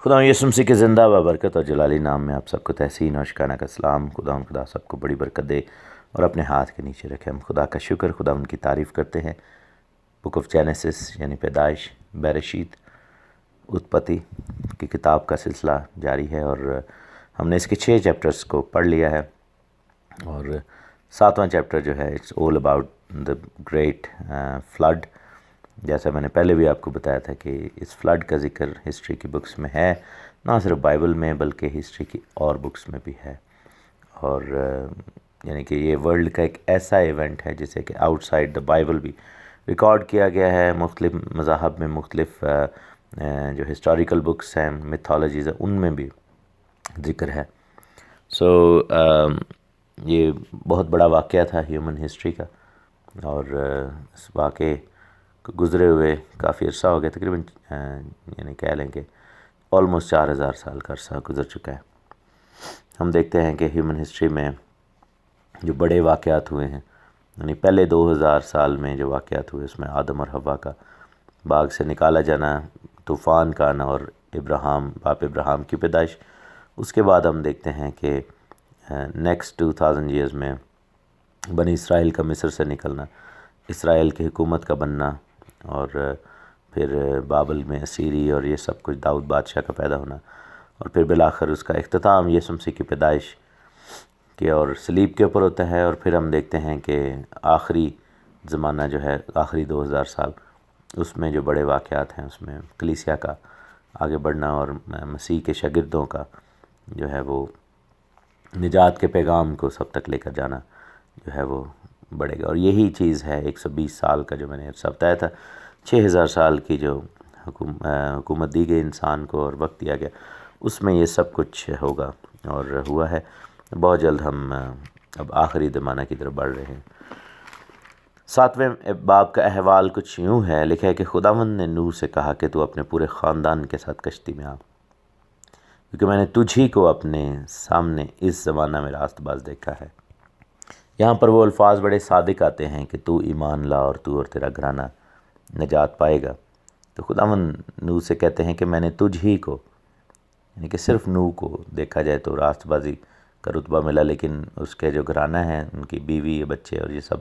خدا یسوع مسیح کے زندہ بابرکت اور جلالی نام میں آپ سب کو تحسین اور شکرانہ کا سلام۔ خدا سب کو بڑی برکت دے اور اپنے ہاتھ کے نیچے رکھے۔ ہم خدا کا شکر، خدا ان کی تعریف کرتے ہیں۔ بک آف جینیسس یعنی پیدائش، بیرشیت، اتپتی کی کتاب کا سلسلہ جاری ہے، اور ہم نے اس کے 6 چیپٹرز کو پڑھ لیا ہے، اور 7واں چیپٹر جو ہے it's all about the great flood. جیسا میں نے پہلے بھی آپ کو بتایا تھا کہ اس فلڈ کا ذکر ہسٹری کی بکس میں ہے، نہ صرف بائبل میں بلکہ ہسٹری کی اور بکس میں بھی ہے، اور یعنی کہ یہ ورلڈ کا ایک ایسا ایونٹ ہے جسے کہ آؤٹ سائڈ دا بائبل بھی ریکارڈ کیا گیا ہے۔ مختلف مذاہب میں مختلف جو ہسٹوریکل بکس ہیں، میتھالوجیز ہیں، ان میں بھی ذکر ہے۔ یہ بہت بڑا واقعہ تھا ہیومن ہسٹری کا، اور اس واقعے کو گزرے ہوئے کافی عرصہ ہو گیا، تقریباً یعنی کہہ لیں کہ آلموسٹ 4000 سال کا عرصہ گزر چکا ہے۔ ہم دیکھتے ہیں کہ ہیومن ہسٹری میں جو بڑے واقعات ہوئے ہیں، یعنی پہلے 2000 سال میں جو واقعات ہوئے، اس میں آدم اور حوا کا باغ سے نکالا جانا، طوفان کا آنا، اور باپ ابراہیم کی پیدائش۔ اس کے بعد ہم دیکھتے ہیں کہ نیکسٹ 2000 ایئرز میں بنی اسرائیل کا مصر سے نکلنا، اسرائیل کی حکومت کا بننا، اور پھر بابل میں اسیری اور یہ سب کچھ، داؤد بادشاہ کا پیدا ہونا، اور پھر بالآخر اس کا اختتام یسوع مسیح کی پیدائش کے اور صلیب کے اوپر ہوتا ہے۔ اور پھر ہم دیکھتے ہیں کہ آخری زمانہ جو ہے، آخری 2000 سال، اس میں جو بڑے واقعات ہیں، اس میں کلیسیا کا آگے بڑھنا اور مسیح کے شاگردوں کا جو ہے وہ نجات کے پیغام کو سب تک لے کر جانا جو ہے وہ بڑھے گا۔ اور یہی چیز ہے 120 سال کا جو میں نے عرصہ بتایا تھا، 6000 سال کی جو حکومت دی گئی انسان کو اور وقت دیا گیا، اس میں یہ سب کچھ ہوگا اور ہوا ہے۔ بہت جلد ہم اب آخری زمانہ کی طرف بڑھ رہے ہیں۔ 7ویں باب کا احوال کچھ یوں ہے، لکھا ہے کہ خداوند نے نوح سے کہا کہ تو اپنے پورے خاندان کے ساتھ کشتی میں آ، کیونکہ میں نے تجھی کو اپنے سامنے اس زمانہ میں راست باز دیکھا ہے۔ یہاں پر وہ الفاظ بڑے صادق آتے ہیں کہ تو ایمان لا، اور تو اور تیرا گھرانہ نجات پائے گا۔ تو خداوند نوح سے کہتے ہیں کہ میں نے تجھ ہی کو، یعنی کہ صرف نوح کو دیکھا جائے تو راست بازی کا رتبہ ملا، لیکن اس کے جو گھرانہ ہیں، ان کی بیوی، بچے اور یہ سب،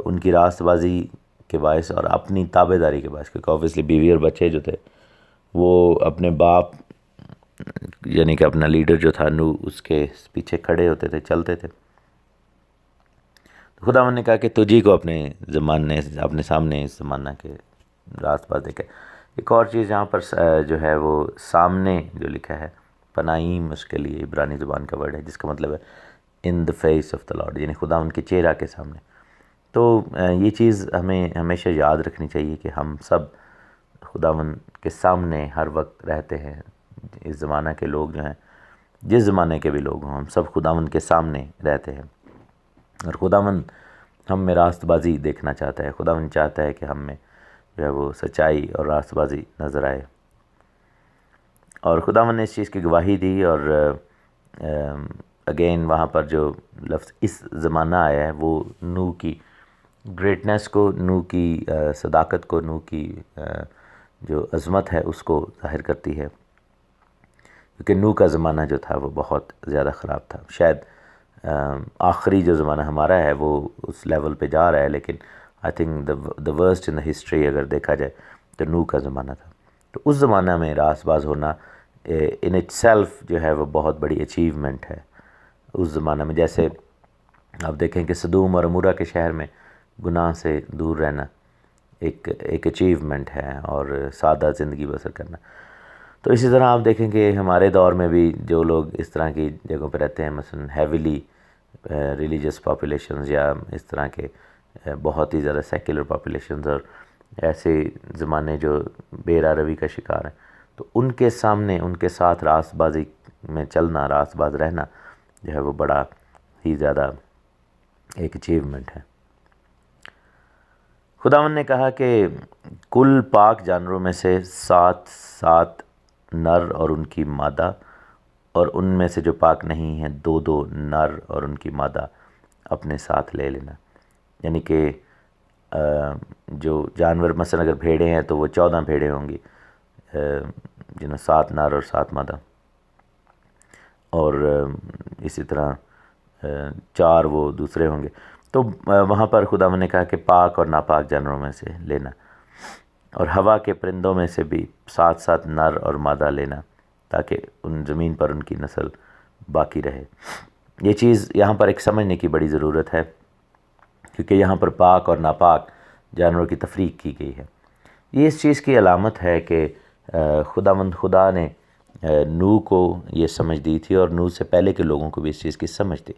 ان کی راست بازی کے باعث اور اپنی تابع داری کے باعث، کیونکہ اوبویسلی بیوی اور بچے جو تھے وہ اپنے باپ یعنی کہ اپنا لیڈر جو تھا نوح، اس کے پیچھے کھڑے ہوتے تھے، چلتے تھے۔ خداوند نے کہا کہ تجھی کو اپنے سامنے اس زمانہ کے راست باز دیکھا۔ ایک اور چیز یہاں پر جو ہے وہ سامنے جو لکھا ہے، پنائیم، اس کے لیے عبرانی زبان کا ورڈ ہے، جس کا مطلب ہے in the face of the lord, یعنی خداوند کے چہرہ کے سامنے۔ تو یہ چیز ہمیں ہمیشہ یاد رکھنی چاہیے کہ ہم سب خداوند کے سامنے ہر وقت رہتے ہیں۔ اس زمانہ کے لوگ جو ہیں، جس زمانے کے بھی لوگ ہوں، ہم سب خداوند کے سامنے رہتے ہیں، اور خداوند ہم میں راست بازی دیکھنا چاہتا ہے۔ خداوند چاہتا ہے کہ ہم میں جو ہے وہ سچائی اور راست بازی نظر آئے، اور خداوند نے اس چیز کی گواہی دی۔ اور اگین وہاں پر جو لفظ اس زمانہ آیا ہے، وہ نوح کی گریٹنس کو، نوح کی صداقت کو، نوح کی جو عظمت ہے اس کو ظاہر کرتی ہے، کیونکہ نوح کا زمانہ جو تھا وہ بہت زیادہ خراب تھا۔ شاید آخری جو زمانہ ہمارا ہے وہ اس لیول پہ جا رہا ہے، لیکن I think the worst in the history اگر دیکھا جائے تو نوح کا زمانہ تھا۔ تو اس زمانہ میں راست باز ہونا ان اٹ سیلف جو ہے وہ بہت بڑی اچیومنٹ ہے۔ اس زمانہ میں جیسے آپ دیکھیں کہ سدوم اور عمورہ کے شہر میں گناہ سے دور رہنا ایک اچیومنٹ ہے، اور سادہ زندگی بسر کرنا۔ تو اسی طرح آپ دیکھیں کہ ہمارے دور میں بھی جو لوگ اس طرح کی جگہوں پہ رہتے ہیں، مثلا ہیویلی ریلیجس پاپولیشنز، یا اس طرح کے بہت ہی زیادہ سیکولر پاپولیشنز، اور ایسے زمانے جو بے راہ روی کا شکار ہیں، تو ان کے سامنے، ان کے ساتھ راست بازی میں چلنا، راست باز رہنا جو ہے وہ بڑا ہی زیادہ ایک اچیومنٹ ہے۔ خداوند نے کہا کہ کل پاک جانوروں میں سے 7 نر اور ان کی مادہ، اور ان میں سے جو پاک نہیں ہیں 2 نر اور ان کی مادہ اپنے ساتھ لے لینا۔ یعنی کہ جو جانور، مثلا اگر بھیڑیں ہیں تو وہ 14 بھیڑیں ہوں گی، جنہیں 7 نر اور 7 مادہ، اور اسی طرح 4 وہ دوسرے ہوں گے. تو وہاں پر خداوند نے کہا کہ پاک اور ناپاک جانوروں میں سے لینا، اور ہوا کے پرندوں میں سے بھی 7 نر اور مادہ لینا، تاکہ ان زمین پر ان کی نسل باقی رہے. یہ چیز یہاں پر ایک سمجھنے کی بڑی ضرورت ہے، کیونکہ یہاں پر پاک اور ناپاک جانوروں کی تفریق کی گئی ہے. یہ اس چیز کی علامت ہے کہ خدا نے نوح کو یہ سمجھ دی تھی، اور نوح سے پہلے کے لوگوں کو بھی اس چیز کی سمجھ تھی.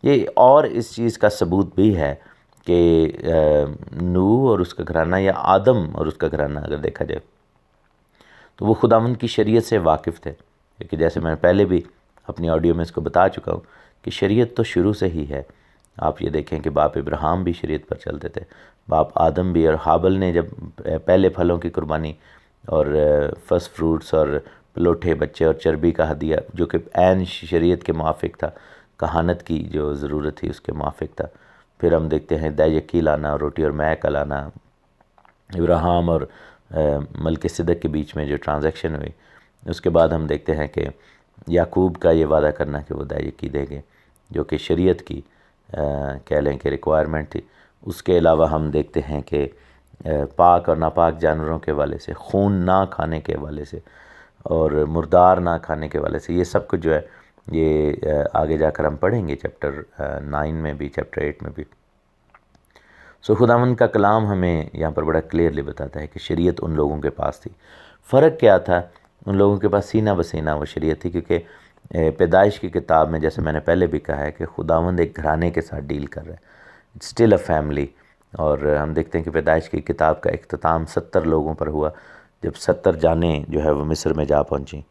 یہ اور اس چیز کا ثبوت بھی ہے کہ نوح اور اس کا گھرانہ، یا آدم اور اس کا گھرانہ اگر دیکھا جائے تو وہ خداوند کی شریعت سے واقف تھے. کیونکہ جیسے میں پہلے بھی اپنی آڈیو میں اس کو بتا چکا ہوں کہ شریعت تو شروع سے ہی ہے. آپ یہ دیکھیں کہ باپ ابراہیم بھی شریعت پر چلتے تھے، باپ آدم بھی، اور حابل نے جب پہلے پھلوں کی قربانی اور فرسٹ فروٹس اور پلوٹھے بچے اور چربی کا ہدیہ، جو کہ عین شریعت کے موافق تھا، کہانت کی جو ضرورت تھی اس کے موافق تھا. پھر ہم دیکھتے ہیں دہ یکی لانا، روٹی اور مے کا لانا، ابراہیم اور ملک صدق کے بیچ میں جو ٹرانزیکشن ہوئی. اس کے بعد ہم دیکھتے ہیں کہ یعقوب کا یہ وعدہ کرنا کہ وہ دہ یکی دیں گے، جو کہ شریعت کی کہہ لیں کہ ریکوائرمنٹ تھی. اس کے علاوہ ہم دیکھتے ہیں کہ پاک اور ناپاک جانوروں کے حوالے سے، خون نہ کھانے کے حوالے سے، اور مردار نہ کھانے کے حوالے سے، یہ سب کچھ جو ہے یہ آگے جا کر ہم پڑھیں گے چیپٹر 9 میں بھی، چیپٹر 8 میں بھی. سو خداوند کا کلام ہمیں یہاں پر بڑا کلیئرلی بتاتا ہے کہ شریعت ان لوگوں کے پاس تھی. فرق کیا تھا؟ ان لوگوں کے پاس سینہ بسینہ وہ شریعت تھی، کیونکہ پیدائش کی کتاب میں جیسے میں نے پہلے بھی کہا ہے کہ خداوند ایک گھرانے کے ساتھ ڈیل کر رہا ہے، اٹس اسٹل اے فیملی. اور ہم دیکھتے ہیں کہ پیدائش کی کتاب کا اختتام 70 لوگوں پر ہوا، جب 70 جانیں جو ہے وہ مصر میں جا پہنچیں.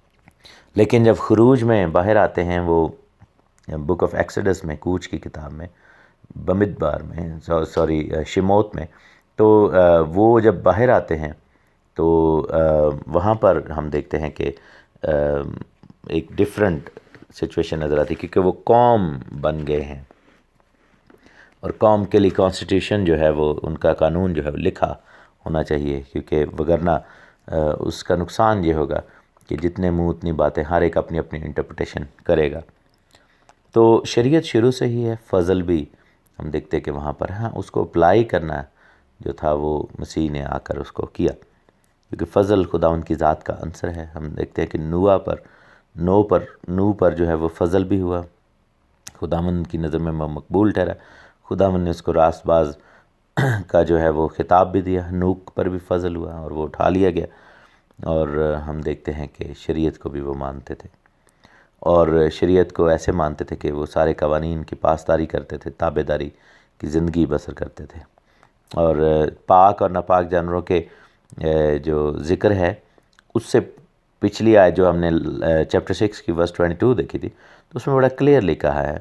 لیکن جب خروج میں باہر آتے ہیں، وہ بک آف ایکسڈس میں، کوچ کی کتاب میں، بمدبار میں، شموت میں، تو وہ جب باہر آتے ہیں تو وہاں پر ہم دیکھتے ہیں کہ ایک ڈیفرنٹ سچویشن نظر آتی، کیونکہ وہ قوم بن گئے ہیں، اور قوم کے لیے کانسٹیٹیوشن جو ہے وہ ان کا قانون جو ہے وہ لکھا ہونا چاہیے، کیونکہ وگرنہ اس کا نقصان یہ ہوگا کہ جتنے منہ اتنی باتیں، ہر ایک اپنی اپنی انٹرپریٹیشن کرے گا. تو شریعت شروع سے ہی ہے. فضل بھی ہم دیکھتے کہ وہاں پر اس کو اپلائی کرنا جو تھا وہ مسیح نے آ کر اس کو کیا، کیونکہ فضل خداوند کی ذات کا عنصر ہے. ہم دیکھتے ہیں کہ نوح پر جو ہے وہ فضل بھی ہوا، خداوند کی نظر میں مقبول ٹھہرا. خداوند نے اس کو راست باز کا جو ہے وہ خطاب بھی دیا. نوح پر بھی فضل ہوا اور وہ اٹھا لیا گیا. اور ہم دیکھتے ہیں کہ شریعت کو بھی وہ مانتے تھے، اور شریعت کو ایسے مانتے تھے کہ وہ سارے قوانین کی پاسداری کرتے تھے، تابع داری کی زندگی بسر کرتے تھے. اور پاک اور ناپاک جانوروں کے جو ذکر ہے، اس سے پچھلی آیت جو ہم نے چیپٹر 6 کی ورس 22 دیکھی تھی، تو اس میں بڑا کلیئرلی کہا ہے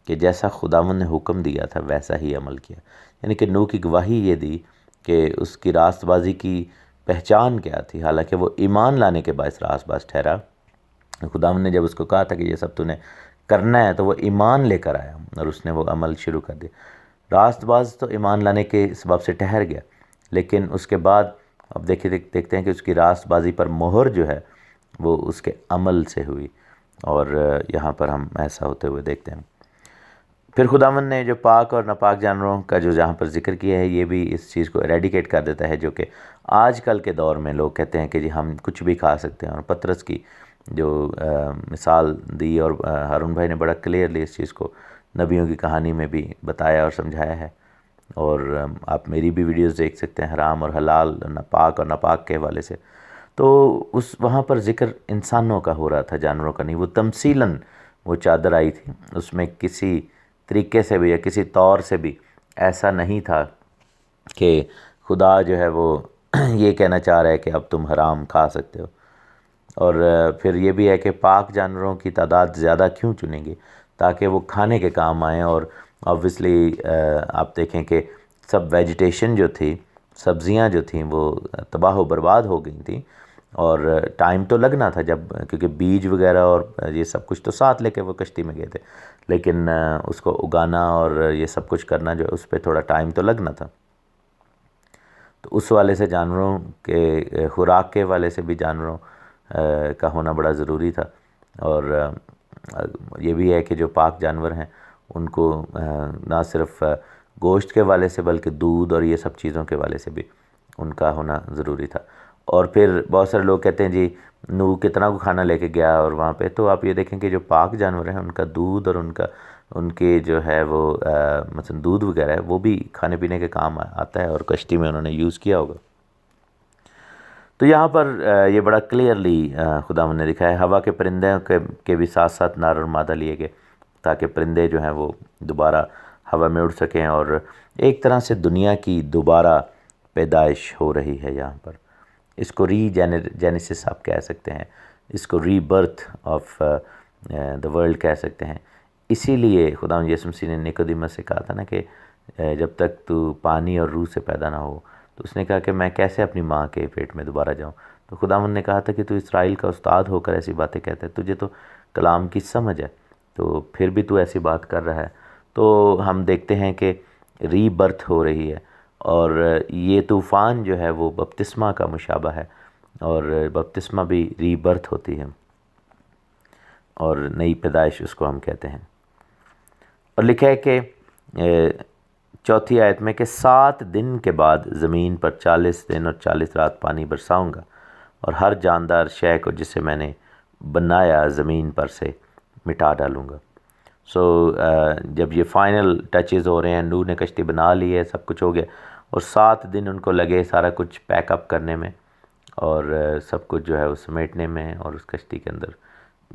کہ جیسا خداوند نے حکم دیا تھا ویسا ہی عمل کیا. یعنی کہ نوح کی گواہی یہ دی کہ اس کی راست بازی کی پہچان کیا تھی، حالانکہ وہ ایمان لانے کے باعث راست باز ٹھہرا. خداوند نے جب اس کو کہا تھا کہ یہ سب تو نے کرنا ہے، تو وہ ایمان لے کر آیا اور اس نے وہ عمل شروع کر دیا. راست باز تو ایمان لانے کے سبب سے ٹھہر گیا، لیکن اس کے بعد اب دیکھتے ہیں کہ اس کی راست بازی پر مہر جو ہے وہ اس کے عمل سے ہوئی، اور یہاں پر ہم ایسا ہوتے ہوئے دیکھتے ہیں. پھر خداوند نے جو پاک اور ناپاک جانوروں کا جو جہاں پر ذکر کیا ہے، یہ بھی اس چیز کو ایریڈیکیٹ کر دیتا ہے، جو کہ آج کل کے دور میں لوگ کہتے ہیں کہ جی ہم کچھ بھی کھا سکتے ہیں. اور پطرس کی جو مثال دی، اور ہارون بھائی نے بڑا کلیئرلی اس چیز کو نبیوں کی کہانی میں بھی بتایا اور سمجھایا ہے. اور آپ میری بھی ویڈیوز دیکھ سکتے ہیں حرام اور حلال، پاک اور ناپاک کے حوالے سے. تو وہاں پر ذکر انسانوں کا ہو رہا تھا، جانوروں کا نہیں. وہ تمثیلاً وہ چادر آئی تھی، اس میں کسی طریقے سے بھی یا کسی طور سے بھی ایسا نہیں تھا کہ خدا جو ہے وہ یہ کہنا چاہ رہا ہے کہ اب تم حرام کھا سکتے ہو. اور پھر یہ بھی ہے کہ پاک جانوروں کی تعداد زیادہ کیوں چنیں گے؟ تاکہ وہ کھانے کے کام آئیں. اور آبویسلی آپ دیکھیں کہ سب ویجیٹیشن جو تھی، سبزیاں جو تھیں، وہ تباہ و برباد ہو گئی تھیں. اور ٹائم تو لگنا تھا، جب کیونکہ بیج وغیرہ اور یہ سب کچھ تو ساتھ لے کے وہ کشتی میں گئے تھے، لیکن اس کو اگانا اور یہ سب کچھ کرنا جو اس پہ تھوڑا ٹائم تو لگنا تھا. تو اس والے سے جانوروں کے خوراک کے والے سے بھی جانوروں کا ہونا بڑا ضروری تھا، اور یہ بھی ہے کہ جو پاک جانور ہیں ان کو نہ صرف گوشت کے حوالے سے بلکہ دودھ اور یہ سب چیزوں کے حوالے سے بھی ان کا ہونا ضروری تھا۔ اور پھر بہت سارے لوگ کہتے ہیں جی نوح کتنا کو کھانا لے کے گیا اور وہاں پہ، تو آپ یہ دیکھیں کہ جو پاک جانور ہیں ان کا دودھ اور ان کے جو ہے وہ مثلا دودھ وغیرہ ہے وہ بھی کھانے پینے کے کام آتا ہے، اور کشتی میں انہوں نے یوز کیا ہوگا۔ تو یہاں پر یہ بڑا کلیئرلی خداوند نے دکھایا ہے۔ ہوا کے پرندے کے بھی ساتھ ساتھ نر اور مادہ لیے گئے تاکہ پرندے جو ہیں وہ دوبارہ ہوا میں اڑ سکیں، اور ایک طرح سے دنیا کی دوبارہ پیدائش ہو رہی ہے یہاں پر۔ اس کو جینیسس آپ کہہ سکتے ہیں، اس کو ری برتھ آف دا ورلڈ کہہ سکتے ہیں۔ اسی لیے خداوند یسوع مسیح نے نیقودیمس سے کہا تھا نا کہ جب تک تو پانی اور روح سے پیدا نہ ہو، تو اس نے کہا کہ میں کیسے اپنی ماں کے پیٹ میں دوبارہ جاؤں۔ تو خداوند نے کہا تھا کہ تو اسرائیل کا استاد ہو کر ایسی باتیں کہتا ہے، تجھے تو کلام کی سمجھ ہے، تو پھر بھی تو ایسی بات کر رہا ہے۔ تو ہم دیکھتے ہیں کہ ری برتھ ہو رہی ہے، اور یہ طوفان جو ہے وہ بپتسمہ کا مشابہ ہے، اور بپتسمہ بھی ری برتھ ہوتی ہے، اور نئی پیدائش اس کو ہم کہتے ہیں۔ اور لکھا ہے کہ چوتھی آیت میں کہ 7 دن کے بعد زمین پر 40 دن اور 40 رات پانی برساؤں گا، اور ہر جاندار شے کو جسے میں نے بنایا زمین پر سے مٹا ڈالوں گا۔ سو جب یہ فائنل ٹچز ہو رہے ہیں، نوح نے کشتی بنا لی ہے، سب کچھ ہو گیا، اور 7 دن ان کو لگے سارا کچھ پیک اپ کرنے میں، اور سب کچھ جو ہے وہ سمیٹنے میں اور اس کشتی کے اندر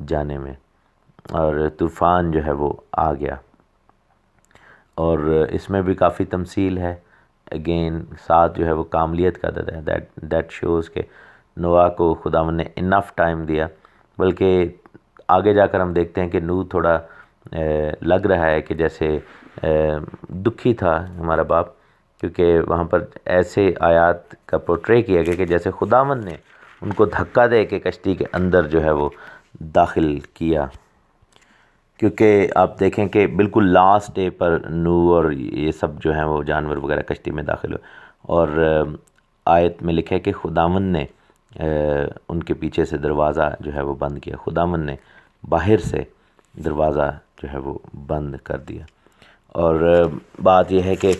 جانے میں، اور طوفان جو ہے وہ آ گیا۔ اور اس میں بھی کافی تمثیل ہے، اگین 7 جو ہے وہ کاملیت کا عدد ہے، دیٹ شوز کہ نوح کو خداوند نے انف ٹائم دیا، بلکہ آگے جا کر ہم دیکھتے ہیں کہ نوح تھوڑا لگ رہا ہے کہ جیسے دکھی تھا ہمارا باپ، کیونکہ وہاں پر ایسے آیات کا پورٹرے کیا گیا کہ جیسے خداوند نے ان کو دھکا دے کے کشتی کے اندر جو ہے وہ داخل کیا، کیونکہ آپ دیکھیں کہ بالکل لاسٹ ڈے پر نوح اور یہ سب جو ہیں وہ جانور وغیرہ کشتی میں داخل ہوئے، اور آیت میں لکھا ہے کہ خداوند نے ان کے پیچھے سے دروازہ جو ہے وہ بند کیا، خداوند نے باہر سے دروازہ جو ہے وہ بند کر دیا۔ اور بات یہ ہے کہ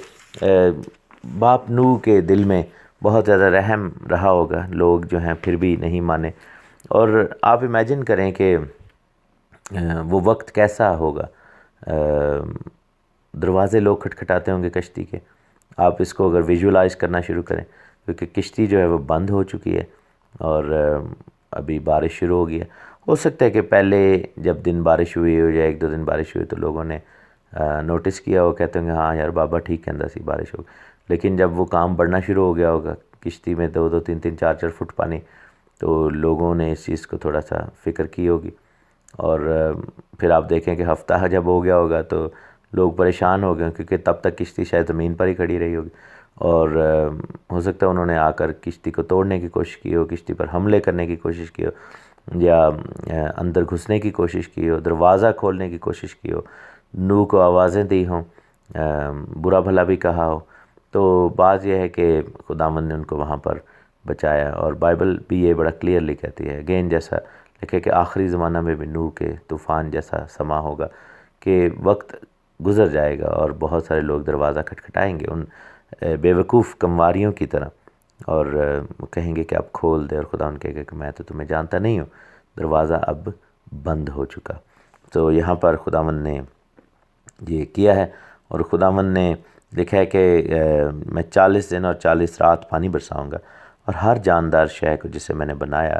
باپ نوح کے دل میں بہت زیادہ رحم رہا ہوگا، لوگ جو ہیں پھر بھی نہیں مانے، اور آپ امیجن کریں کہ وہ وقت کیسا ہوگا، دروازے لوگ کھٹکھٹاتے ہوں گے کشتی کے۔ آپ اس کو اگر ویژولائز کرنا شروع کریں، کیونکہ کشتی جو ہے وہ بند ہو چکی ہے، اور ابھی بارش شروع ہو گئی ہے۔ ہو سکتا ہے کہ پہلے جب دن بارش ہوئی ہو یا 1-2 دن بارش ہوئی تو لوگوں نے نوٹس کیا ہو، کہتے ہوں گے ہاں یار بابا ٹھیک ہے سی بارش ہوگی، لیکن جب وہ کام بڑھنا شروع ہو گیا ہوگا، کشتی میں 2-2 3-3 4-4 فٹ پانی، تو لوگوں نے اس چیز کو تھوڑا سا فکر کی ہوگی، اور پھر آپ دیکھیں کہ ہفتہ جب ہو گیا ہوگا تو لوگ پریشان ہو گئے، کیونکہ تب تک کشتی شاید زمین پر ہی کھڑی رہی ہوگی، اور ہو سکتا ہے انہوں نے آ کر کشتی کو توڑنے کی کوشش کی ہو، کشتی پر حملے کرنے کی کوشش کی ہو، یا اندر گھسنے کی کوشش کی ہو، دروازہ کھولنے کی کوشش کی ہو، نوح کو آوازیں دی ہوں، برا بھلا بھی کہا ہو۔ تو بات یہ ہے کہ خداوند نے ان کو وہاں پر بچایا، اور بائبل بھی یہ بڑا کلیئرلی کہتی ہے، اگین جیسا لکھے کہ آخری زمانہ میں بھی نوح کے طوفان جیسا سما ہوگا، کہ وقت گزر جائے گا اور بہت سارے لوگ دروازہ کھٹکھٹائیں گے ان بیوقوف کمواریوں کی طرح، اور کہیں گے کہ آپ کھول دے، اور خدا ان کہے گا کہ میں تو تمہیں جانتا نہیں ہوں، دروازہ اب بند ہو چکا۔ تو یہاں پر خداوند نے یہ کیا ہے، اور خداوند نے لکھا ہے کہ میں 40 دن اور 40 رات پانی برساؤں گا، اور ہر جاندار شے کو جسے میں نے بنایا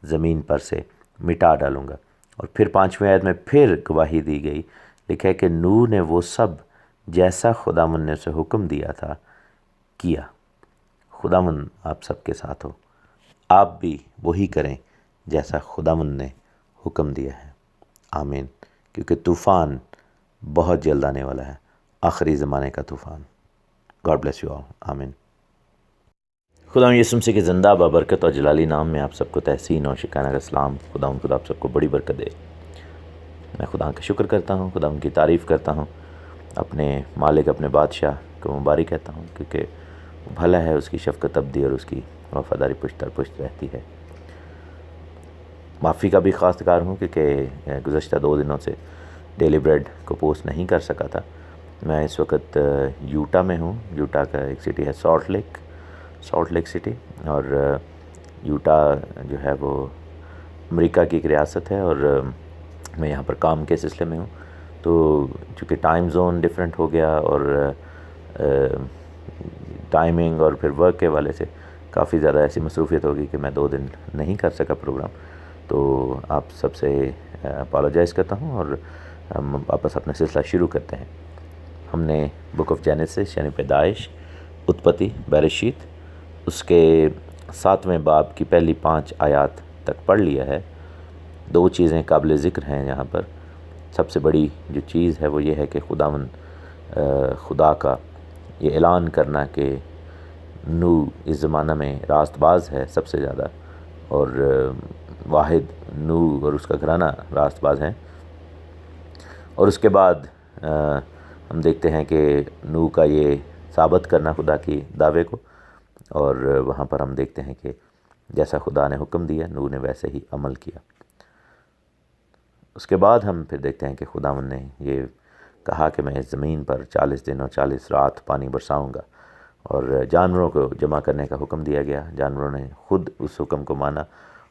زمین پر سے مٹا ڈالوں گا۔ اور پھر 5ویں آیت میں پھر گواہی دی گئی، لکھا ہے کہ نوح نے وہ سب جیسا خداوند نے اسے حکم دیا تھا کیا۔ خداوند آپ سب کے ساتھ ہو، آپ بھی وہی کریں جیسا خداوند نے حکم دیا ہے، آمین، کیونکہ طوفان بہت جلد آنے والا ہے، آخری زمانے کا طوفان۔ گاڈ بلیس یو آل، آمین۔ خدا یسوع مسیح کے زندہ بابرکت اور جلالی نام میں آپ سب کو تحسین اور شکرانہ کا سلام۔ خدا آپ سب کو بڑی برکت دے۔ میں خدا کا شکر کرتا ہوں، خدا کی تعریف کرتا ہوں، اپنے مالک اپنے بادشاہ کو مبارک کہتا ہوں، کیونکہ وہ بھلا ہے، اس کی شفقت ابدی اور اس کی وفاداری پشت در پشت رہتی ہے۔ معافی کا بھی خواستگار ہوں کیونکہ گزشتہ 2 دنوں سے ڈیلی بریڈ کو پوسٹ نہیں کر سکا تھا. میں اس وقت یوٹا میں ہوں. یوٹا کا ایک سٹی ہے سالٹ لیک سٹی، اور یوٹا جو ہے وہ امریکہ کی ایک ریاست ہے، اور میں یہاں پر کام کے سلسلے میں ہوں. تو چونکہ ٹائم زون ڈفرینٹ ہو گیا، اور ٹائمنگ اور پھر ورک کے حوالے سے کافی زیادہ ایسی مصروفیت ہوگی کہ میں 2 دن نہیں کر سکا پروگرام. تو آپ سب سے اپالوجائز کرتا ہوں، اور ہم واپس اپنا سلسلہ شروع کرتے ہیں. ہم نے بک آف جینیسس یعنی پیدائش، اتپتی، بریشیت، اس کے 7ویں باب کی پہلی 5 آیات تک پڑھ لیا ہے. 2 چیزیں قابل ذکر ہیں یہاں پر. سب سے بڑی جو چیز ہے وہ یہ ہے کہ خدا کا یہ اعلان کرنا کہ نوح اس زمانہ میں راست باز ہے سب سے زیادہ، اور واحد نوح اور اس کا گھرانہ راست باز ہیں. اور اس کے بعد ہم دیکھتے ہیں کہ نوح کا یہ ثابت کرنا خدا کی دعوے کو، اور وہاں پر ہم دیکھتے ہیں کہ جیسا خدا نے حکم دیا نوح نے ویسے ہی عمل کیا. اس کے بعد ہم پھر دیکھتے ہیں کہ خداوند نے یہ کہا کہ میں اس زمین پر 40 دن اور 40 رات پانی برساؤں گا، اور جانوروں کو جمع کرنے کا حکم دیا گیا. جانوروں نے خود اس حکم کو مانا،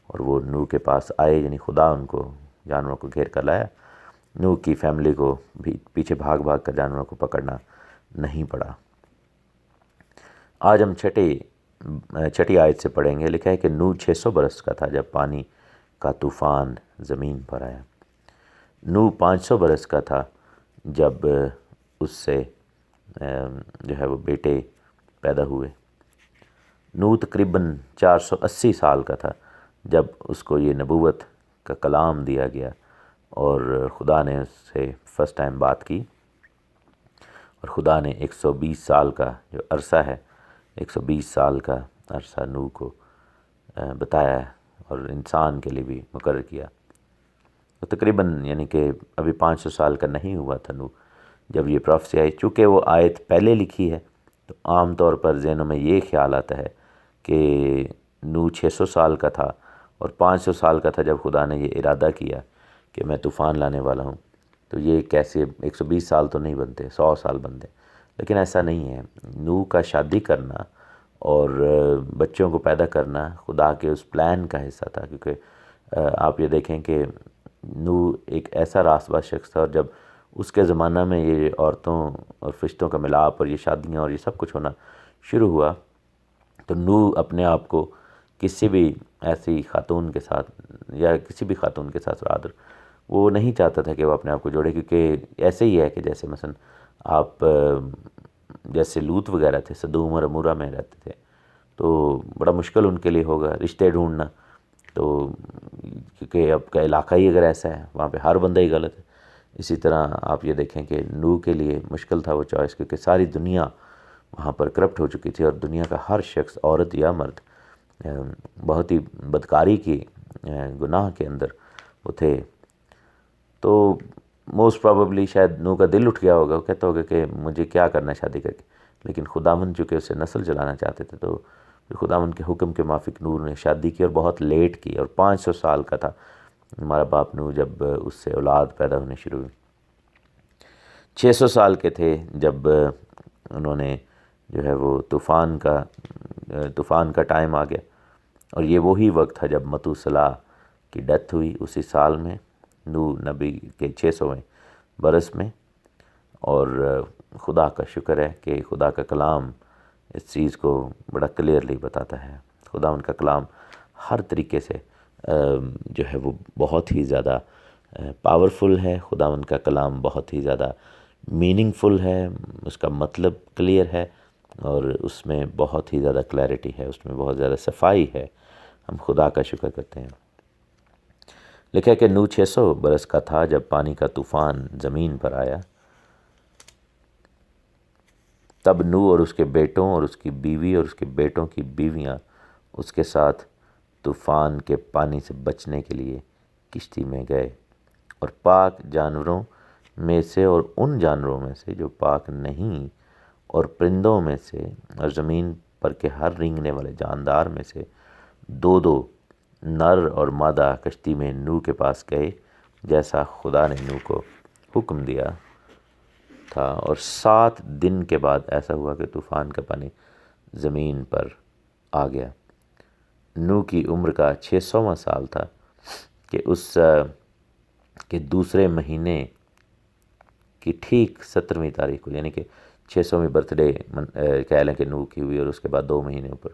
اور وہ نوح کے پاس آئے، یعنی خدا ان کو جانوروں کو گھیر کر لایا. نوح کی فیملی کو بھی پیچھے بھاگ کر جانوروں کو پکڑنا نہیں پڑا. آج ہم چھٹی آیت سے پڑھیں گے. لکھا ہے کہ نوح 600 برس کا تھا جب پانی کا طوفان زمین پر آیا. نوح 500 برس کا تھا جب اس سے جو ہے وہ بیٹے پیدا ہوئے. نوح تقریباً 480 سال کا تھا جب اس کو یہ نبوت کا کلام دیا گیا، اور خدا نے اس سے فرسٹ ٹائم بات کی. اور خدا نے 120 سال کا جو عرصہ ہے، 120 سال کا عرصہ نوح کو بتایا، اور انسان کے لیے بھی مقرر کیا. تو تقریباً یعنی کہ ابھی 500 سال کا نہیں ہوا تھا نوح جب یہ پروفیسی آئی. چونکہ وہ آیت پہلے لکھی ہے تو عام طور پر ذہنوں میں یہ خیال آتا ہے کہ نوح 600 سال کا تھا اور 500 سال کا تھا جب خدا نے یہ ارادہ کیا کہ میں طوفان لانے والا ہوں. تو یہ کیسے 120 سال تو نہیں بنتے، 100 سال بنتے. لیکن ایسا نہیں ہے. نوح کا شادی کرنا اور بچوں کو پیدا کرنا خدا کے اس پلان کا حصہ تھا. کیونکہ آپ یہ دیکھیں کہ نوح ایک ایسا راست باز شخص تھا، اور جب اس کے زمانہ میں یہ عورتوں اور فرشتوں کا ملاپ اور یہ شادیاں اور یہ سب کچھ ہونا شروع ہوا، تو نوح اپنے آپ کو کسی بھی ایسی خاتون کے ساتھ یا کسی بھی خاتون کے ساتھ رادر وہ نہیں چاہتا تھا کہ وہ اپنے آپ کو جوڑے. کیونکہ ایسے ہی ہے کہ جیسے مثلا آپ جیسے لوط وغیرہ تھے، سدوم اور عمورہ میں رہتے تھے، تو بڑا مشکل ان کے لیے ہوگا رشتے ڈھونڈنا. تو کیونکہ اب کا علاقہ ہی اگر ایسا ہے وہاں پہ ہر بندہ ہی غلط ہے. اسی طرح آپ یہ دیکھیں کہ نوح کے لیے مشکل تھا وہ چوائس، کیونکہ ساری دنیا وہاں پر کرپٹ ہو چکی تھی، اور دنیا کا ہر شخص، عورت یا مرد، بہت ہی بدکاری کی گناہ کے اندر وہ تھے. تو موسٹ پروبیبلی شاید نوح کا دل اٹھ گیا ہوگا، وہ کہتا ہوگا کہ مجھے کیا کرنا ہے شادی کر کے. لیکن خداوند چونکہ اسے نسل چلانا چاہتے تھے، تو خداوند کے حکم کے موافق نوح نے شادی کی، اور بہت لیٹ کی. اور 500 سال کا تھا ہمارا باپ نوح جب اس سے اولاد پیدا ہونے شروع ہوئی. 600 سال کے تھے جب انہوں نے جو ہے وہ طوفان کا ٹائم آ گیا. اور یہ وہی وقت تھا جب متوسلہ کی ڈیتھ ہوئی اسی سال میں، نوح نبی کے 600ویں برس میں. اور خدا کا شکر ہے کہ خدا کا کلام اس چیز کو بڑا کلیئرلی بتاتا ہے. خدا ان کا کلام ہر طریقے سے جو ہے وہ بہت ہی زیادہ پاورفل ہے. خدا ان کا کلام بہت ہی زیادہ میننگ فل ہے، اس کا مطلب کلیئر ہے، اور اس میں بہت ہی زیادہ کلیئرٹی ہے، اس میں بہت زیادہ صفائی ہے. ہم خدا کا شکر کرتے ہیں. لکھا ہے کہ نوح 600 برس کا تھا جب پانی کا طوفان زمین پر آیا. تب نوح اور اس کے بیٹوں اور اس کی بیوی اور اس کے بیٹوں کی بیویاں اس کے ساتھ طوفان کے پانی سے بچنے کے لیے کشتی میں گئے، اور پاک جانوروں میں سے اور ان جانوروں میں سے جو پاک نہیں، اور پرندوں میں سے، اور زمین پر کے ہر رینگنے والے جاندار میں سے 2 نر اور مادہ کشتی میں نوح کے پاس گئے جیسا خدا نے نوح کو حکم دیا تھا، اور 7 دن کے بعد ایسا ہوا کہ طوفان کا پانی زمین پر آ گیا۔ نوح کی عمر کا 600واں سال تھا کہ اس کے دوسرے مہینے کی ٹھیک 17ویں تاریخ کو، یعنی کہ 600ویں برتھ ڈے کہہ لیں کہ نوح کی ہوئی، اور اس کے بعد 2 مہینے اوپر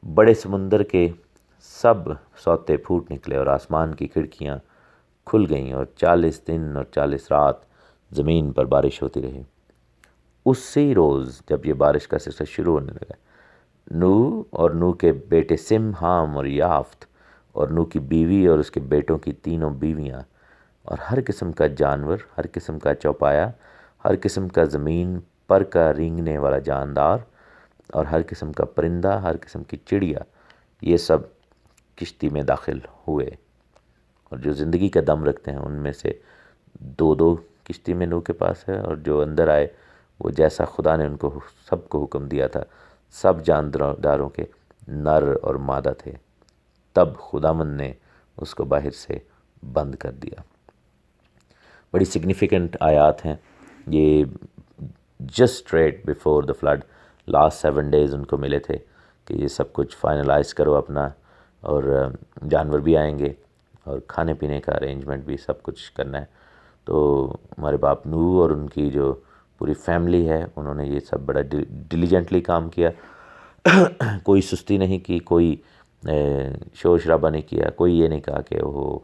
بڑے سمندر کے سب سوتے پھوٹ نکلے اور آسمان کی کھڑکیاں کھل گئیں، اور 40 دن اور 40 رات زمین پر بارش ہوتی رہی۔ اسی روز جب یہ بارش کا سلسلہ شروع ہونے لگا، نوح اور نوح کے بیٹے سم، حام اور یافت، اور نوح کی بیوی اور اس کے بیٹوں کی 3 بیویاں، اور ہر قسم کا جانور، ہر قسم کا چوپایا، ہر قسم کا زمین پر کا رینگنے والا جاندار، اور ہر قسم کا پرندہ، ہر قسم کی چڑیا، یہ سب کشتی میں داخل ہوئے۔ اور جو زندگی کا دم رکھتے ہیں ان میں سے 2 کشتی میں نوح کے پاس ہے، اور جو اندر آئے وہ جیسا خدا نے ان کو سب کو حکم دیا تھا، سب جانداروں کے نر اور مادہ تھے۔ تب خداوند نے اس کو باہر سے بند کر دیا۔ بڑی سگنیفیکنٹ آیات ہیں یہ۔ Just right before the flood, last 7 days ان کو ملے تھے کہ یہ سب کچھ فائنلائز کرو اپنا، اور جانور بھی آئیں گے اور کھانے پینے کا ارینجمنٹ بھی سب کچھ کرنا ہے۔ تو ہمارے باپ نوح اور ان کی جو پوری فیملی ہے انہوں نے یہ سب بڑا ڈیلیجنٹلی کام کیا، کوئی سستی نہیں کی، کوئی شور شرابہ نہیں کیا، کوئی یہ نہیں کہا کہ وہ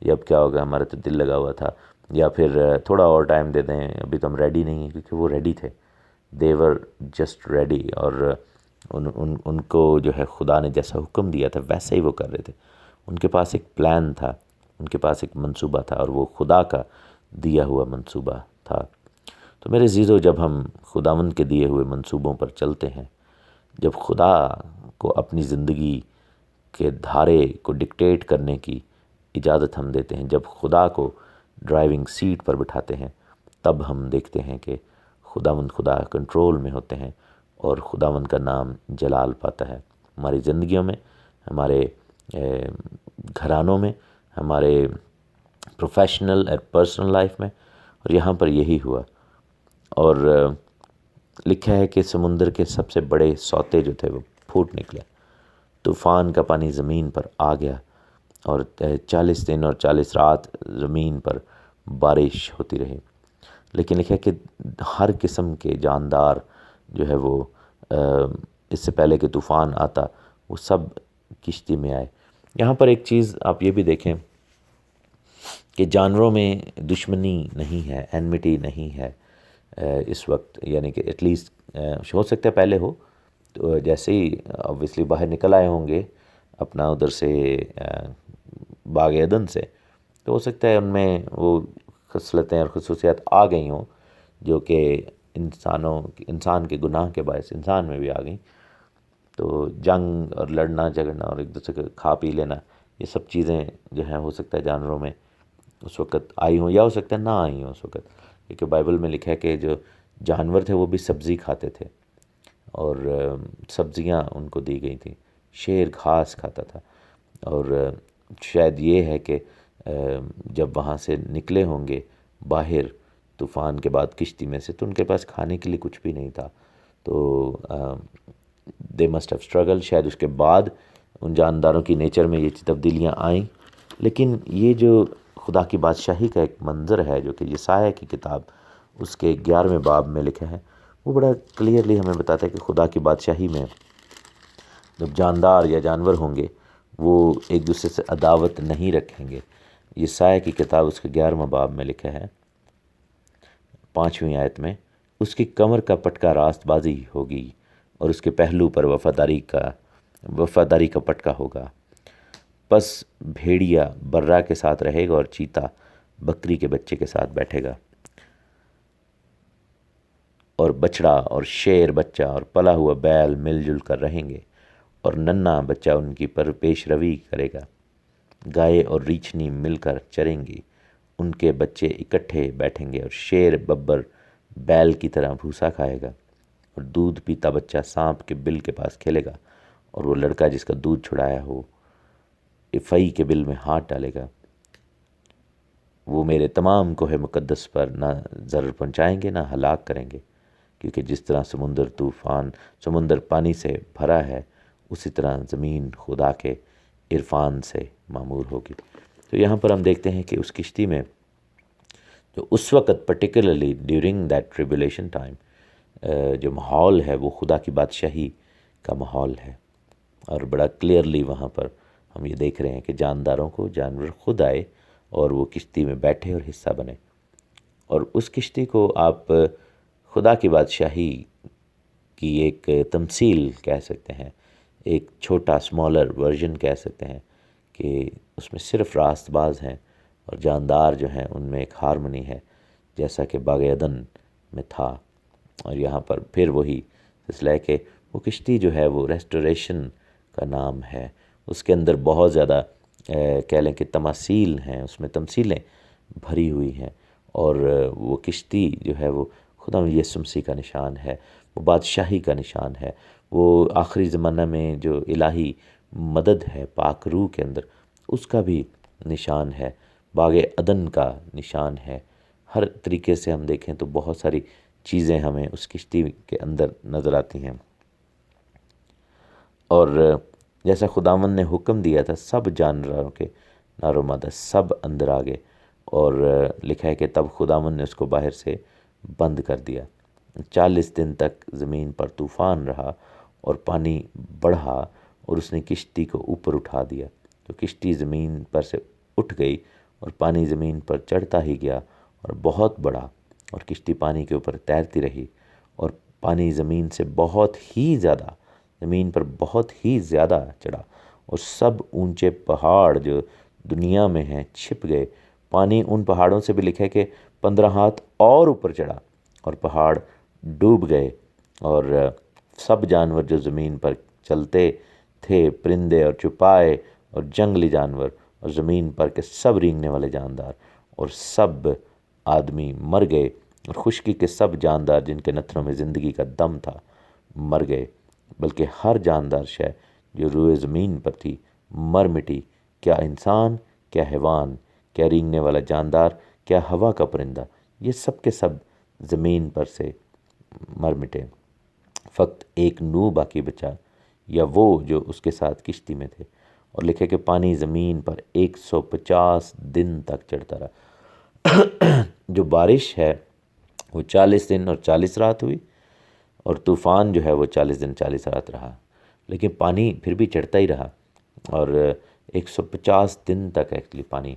یہ اب کیا ہوگا، ہمارا تو دل لگا ہوا تھا، یا پھر تھوڑا اور ٹائم دے دیں، ابھی تو ہم ریڈی نہیں ہیں، کیونکہ وہ ریڈی تھے۔ they were just ready، اور ان کو جو ہے خدا نے جیسا حکم دیا تھا ویسا ہی وہ کر رہے تھے۔ ان کے پاس ایک پلان تھا، ان کے پاس ایک منصوبہ تھا، اور وہ خدا کا دیا ہوا منصوبہ تھا۔ تو میرے عزیزو، جب ہم خداوند کے دیے ہوئے منصوبوں پر چلتے ہیں، جب خدا کو اپنی زندگی کے دھارے کو ڈکٹیٹ کرنے کی اجازت ہم دیتے ہیں، جب خدا کو ڈرائیونگ سیٹ پر بٹھاتے ہیں، تب ہم دیکھتے ہیں کہ خداوند خدا کنٹرول میں ہوتے ہیں، اور خداوند کا نام جلال پاتا ہے ہماری زندگیوں میں، ہمارے گھرانوں میں، ہمارے پروفیشنل اور پرسنل لائف میں۔ اور یہاں پر یہی ہوا، اور لکھا ہے کہ سمندر کے سب سے بڑے سوتے جو تھے وہ پھوٹ نکلے، طوفان کا پانی زمین پر آ گیا، اور 40 دن اور 40 رات زمین پر بارش ہوتی رہی۔ لیکن لکھا ہے کہ ہر قسم کے جاندار جو ہے وہ اس سے پہلے کہ طوفان آتا وہ سب کشتی میں آئے۔ یہاں پر ایک چیز آپ یہ بھی دیکھیں کہ جانوروں میں دشمنی نہیں ہے، اینمٹی نہیں ہے اس وقت، یعنی کہ ایٹ لیسٹ ہو سکتا ہے پہلے ہو، تو جیسے ہی اوبویسلی باہر نکل آئے ہوں گے اپنا ادھر سے باغ عدن سے، تو ہو سکتا ہے ان میں وہ خصلتیں اور خصوصیات آ گئی ہوں جو کہ انسان کے گناہ کے باعث انسان میں بھی آ گئیں۔ تو جنگ اور لڑنا جھگڑنا اور ایک دوسرے کو کھا پی لینا، یہ سب چیزیں جو ہیں ہو سکتا ہے جانوروں میں اس وقت آئی ہوں، یا ہو سکتا ہے نہ آئی ہوں اس وقت، کیونکہ بائبل میں لکھا ہے کہ جو جانور تھے وہ بھی سبزی کھاتے تھے، اور سبزیاں ان کو دی گئی تھیں، شیر گھاس کھاتا تھا۔ اور شاید یہ ہے کہ جب وہاں سے نکلے ہوں گے باہر طوفان کے بعد کشتی میں سے، تو ان کے پاس کھانے کے لیے کچھ بھی نہیں تھا، تو دے مسٹ ہیو اسٹرگل۔ شاید اس کے بعد ان جانداروں کی نیچر میں یہ تبدیلیاں آئیں، لیکن یہ جو خدا کی بادشاہی کا ایک منظر ہے جو کہ یسایہ کی کتاب اس کے 11ویں باب میں لکھا ہے، وہ بڑا کلیئرلی ہمیں بتاتا ہے کہ خدا کی بادشاہی میں جب جاندار یا جانور ہوں گے وہ ایک دوسرے سے عداوت نہیں رکھیں گے۔ یسایہ کی کتاب اس کے 11واں باب میں لکھا ہے 5ویں آیت میں، اس کی کمر کا پٹکا راست بازی ہوگی، اور اس کے پہلو پر وفاداری کا پٹکا ہوگا۔ پس بھیڑیا برا کے ساتھ رہے گا، اور چیتا بکری کے بچے کے ساتھ بیٹھے گا، اور بچڑا اور شیر بچہ اور پلا ہوا بیل مل جل کر رہیں گے، اور ننھا بچہ ان کی پر پیش روی کرے گا۔ گائے اور ریچھنی مل کر چریں گی، ان کے بچے اکٹھے بیٹھیں گے، اور شیر ببر بیل کی طرح بھوسا کھائے گا، اور دودھ پیتا بچہ سانپ کے بل کے پاس کھیلے گا، اور وہ لڑکا جس کا دودھ چھڑایا ہو فئی کے بل میں ہاتھ ڈالے گا وہ میرے تمام کوہ مقدس پر نہ ضرر پہنچائیں گے نہ ہلاک کریں گے، کیونکہ جس طرح سمندر پانی سے بھرا ہے اسی طرح زمین خدا کے عرفان سے معمور ہوگی۔ تو یہاں پر ہم دیکھتے ہیں کہ اس کشتی میں جو اس وقت particularly during that tribulation time جو ماحول ہے وہ خدا کی بادشاہی کا ماحول ہے، اور بڑا کلیئرلی وہاں پر ہم یہ دیکھ رہے ہیں کہ جانداروں کو جانور خود آئے اور وہ کشتی میں بیٹھے اور حصہ بنے، اور اس کشتی کو آپ خدا کی بادشاہی کی ایک تمثیل کہہ سکتے ہیں، ایک چھوٹا اسمالر ورژن کہہ سکتے ہیں، کہ اس میں صرف راست باز ہیں اور جاندار جو ہیں ان میں ایک ہارمنی ہے، جیسا کہ باغ عدن میں تھا۔ اور یہاں پر پھر وہی سلسلہ ہے کہ وہ کشتی جو ہے وہ ریسٹوریشن کا نام ہے، اس کے اندر بہت زیادہ کہہ لیں کہ تماثیل ہیں، اس میں تمثیلیں بھری ہوئی ہیں، اور وہ کشتی جو ہے وہ خدا یسوع مسیح کا نشان ہے، وہ بادشاہی کا نشان ہے، وہ آخری زمانہ میں جو الہی مدد ہے پاک روح کے اندر اس کا بھی نشان ہے، باغ عدن کا نشان ہے۔ ہر طریقے سے ہم دیکھیں تو بہت ساری چیزیں ہمیں اس کشتی کے اندر نظر آتی ہیں، اور جیسا خداوند نے حکم دیا تھا سب جانوروں کے نر و مادہ سب اندر آ گئے، اور لکھا ہے کہ تب خداوند نے اس کو باہر سے بند کر دیا۔ 40 دن تک زمین پر طوفان رہا اور پانی بڑھا اور اس نے کشتی کو اوپر اٹھا دیا، تو کشتی زمین پر سے اٹھ گئی اور پانی زمین پر چڑھتا ہی گیا اور بہت بڑا، اور کشتی پانی کے اوپر تیرتی رہی، اور پانی زمین پر بہت ہی زیادہ چڑھا، اور سب اونچے پہاڑ جو دنیا میں ہیں چھپ گئے۔ پانی ان پہاڑوں سے بھی لکھے کہ 15 ہاتھ اور اوپر چڑھا اور پہاڑ ڈوب گئے، اور سب جانور جو زمین پر چلتے تھے، پرندے اور چوپائے اور جنگلی جانور اور زمین پر کے سب رینگنے والے جاندار اور سب آدمی مر گئے، اور خشکی کے سب جاندار جن کے نتھنوں میں زندگی کا دم تھا مر گئے، بلکہ ہر جاندار شے جو روئے زمین پر تھی مر مٹی، کیا انسان، کیا حیوان، کیا رینگنے والا جاندار، کیا ہوا کا پرندہ، یہ سب کے سب زمین پر سے مر مٹے، فقط ایک نوح باقی بچا، یا وہ جو اس کے ساتھ کشتی میں تھے۔ اور لکھے کہ پانی زمین پر 150 دن تک چڑھتا رہا۔ جو بارش ہے وہ 40 دن اور 40 رات ہوئی، اور طوفان جو ہے وہ 40 دن 40 رات رہا، لیکن پانی پھر بھی چڑھتا ہی رہا، اور 150 دن تک ایکچولی پانی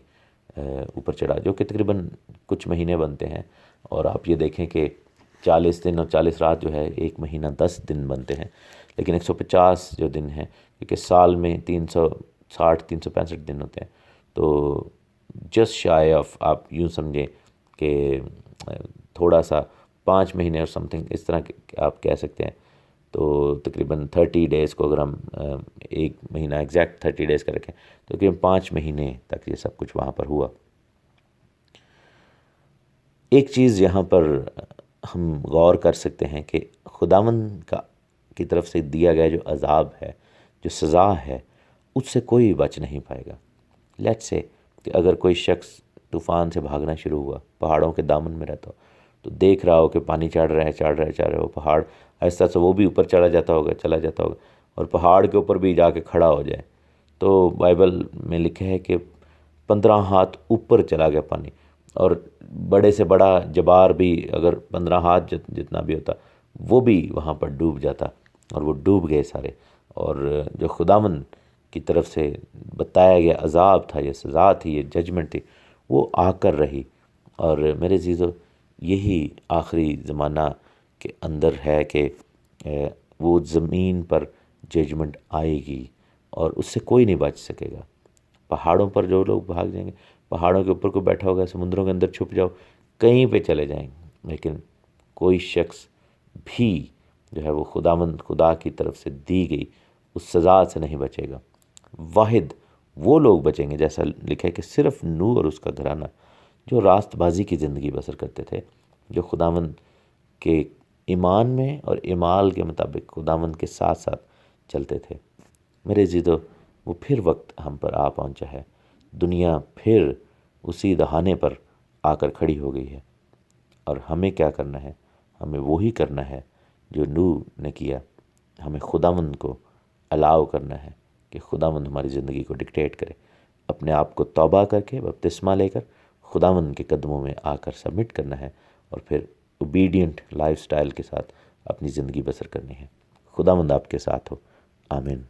اوپر چڑھا، جو کہ تقریباً کچھ مہینے بنتے ہیں۔ اور آپ یہ دیکھیں کہ 40 دن اور 40 رات جو ہے ایک مہینہ 10 دن بنتے ہیں، لیکن 150 جو دن ہیں کیونکہ سال میں 360 365 دن ہوتے ہیں، تو جسٹ شائے آف آپ یوں سمجھیں کہ تھوڑا سا 5 مہینے اور سم تھنگ اس طرح آپ کہہ سکتے ہیں، تو تقریباً 30 ڈیز کو اگر ہم ایک مہینہ ایگزیکٹ 30 ڈیز کا رکھیں تو تقریباً 5 مہینے تک یہ سب کچھ وہاں پر ہوا۔ ایک چیز یہاں پر ہم غور کر سکتے ہیں کہ خداوند کی طرف سے دیا گیا جو عذاب ہے، جو سزا ہے، اس سے کوئی بچ نہیں پائے گا۔ لیٹ سے کہ اگر کوئی شخص طوفان سے بھاگنا شروع ہوا، پہاڑوں کے دامن میں رہتا ہو، تو دیکھ رہا ہو کہ پانی چڑھ رہا ہے وہ پہاڑ ایسا سے وہ بھی اوپر چلا جاتا ہوگا اور پہاڑ کے اوپر بھی جا کے کھڑا ہو جائے، تو بائبل میں لکھا ہے کہ 15 ہاتھ اوپر چلا گیا پانی، اور بڑے سے بڑا جبار بھی اگر 15 ہاتھ جتنا بھی ہوتا وہ بھی وہاں پر ڈوب جاتا، اور وہ ڈوب گئے سارے۔ اور جو خداوند کی طرف سے بتایا گیا عذاب تھا، یہ سزا تھی، یہ ججمنٹ تھی، وہ آ کر رہی۔ اور میرے عزیزو، یہی آخری زمانہ کے اندر ہے کہ وہ زمین پر ججمنٹ آئے گی اور اس سے کوئی نہیں بچ سکے گا۔ پہاڑوں پر جو لوگ بھاگ جائیں گے، پہاڑوں کے اوپر کوئی بیٹھا ہوگا، سمندروں کے اندر چھپ جاؤ، کہیں پہ چلے جائیں گے، لیکن کوئی شخص بھی جو ہے وہ خدا کی طرف سے دی گئی اس سزا سے نہیں بچے گا۔ واحد وہ لوگ بچیں گے، جیسا لکھا ہے کہ صرف نوح اور اس کا گھرانہ جو راست بازی کی زندگی بسر کرتے تھے، جو خداوند کے ایمان میں اور اعمال کے مطابق خداوند کے ساتھ ساتھ چلتے تھے۔ میرے عزیزو، وہ پھر وقت ہم پر آ پہنچا ہے، دنیا پھر اسی دہانے پر آ کر کھڑی ہو گئی ہے، اور ہمیں کیا کرنا ہے؟ ہمیں وہی کرنا ہے جو نوح نے کیا۔ ہمیں خداوند کو الاؤ کرنا ہے کہ خداوند ہماری زندگی کو ڈکٹیٹ کرے، اپنے آپ کو توبہ کر کے بپتسمہ لے کر خداوند کے قدموں میں آ کر سبمٹ کرنا ہے، اور پھر اوبیڈینٹ لائف سٹائل کے ساتھ اپنی زندگی بسر کرنی ہے۔ خداوند آپ کے ساتھ ہو، آمین۔